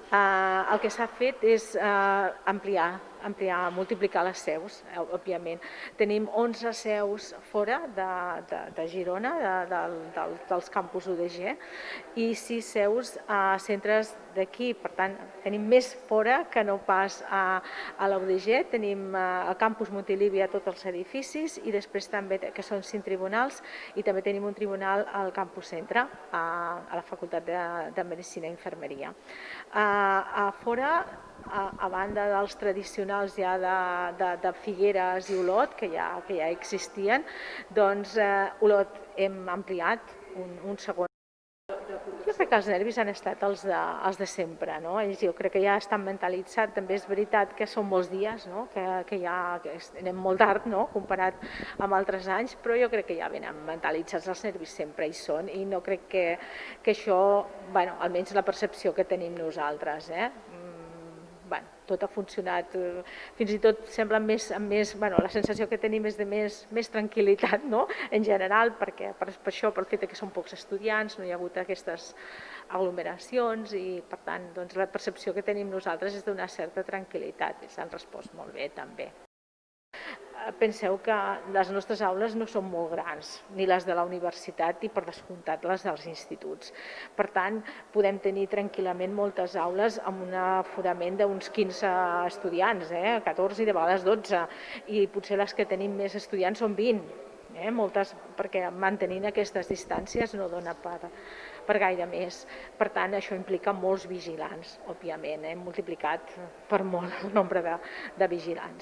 El que s'ha fet és ampliar, multiplicar les seus, òbviament. Tenim 11 seus fora de Girona, dels campus UDG, i 6 seus a centres d'aquí. Per tant, tenim més fora que no pas a la UDG. Tenim al campus Montilivi a tots els edificis i després també, que són 5 tribunals, i també tenim un tribunal al campus centre, a la Facultat de Medicina i Infermeria. A fora, a banda dels tradicionals ja de Figueres i Olot, que ja existien, doncs Olot hem ampliat un segon. Jo crec que els nervis han estat els de sempre, no? Jo crec que ja estan mentalitzats. També és veritat que són molts dies, no? que ja anem molt tard, no? Comparat amb altres anys, però jo crec que ja venen mentalitzats, els nervis sempre hi són, i no crec que això, almenys la percepció que tenim nosaltres, tot ha funcionat, fins i tot sembla la sensació que tenim és de més tranquil·litat, no? En general, perquè per això, pel fet que són pocs estudiants, no hi ha hagut aquestes aglomeracions, i per tant la percepció que tenim nosaltres és d'una certa tranquil·litat. S'han respost molt bé també. Penseu que les nostres aules no són molt grans, ni les de la universitat i per descomptat les dels instituts. Per tant, podem tenir tranquil·lament moltes aules amb un aforament d'uns 15 estudiants, 14 i de vegades 12, i potser les que tenim més estudiants són 20. Moltes, perquè mantenint aquestes distàncies no dona per gaire més. Per tant, això implica molts vigilants, òbviament. Hem multiplicat per molt el nombre de vigilants.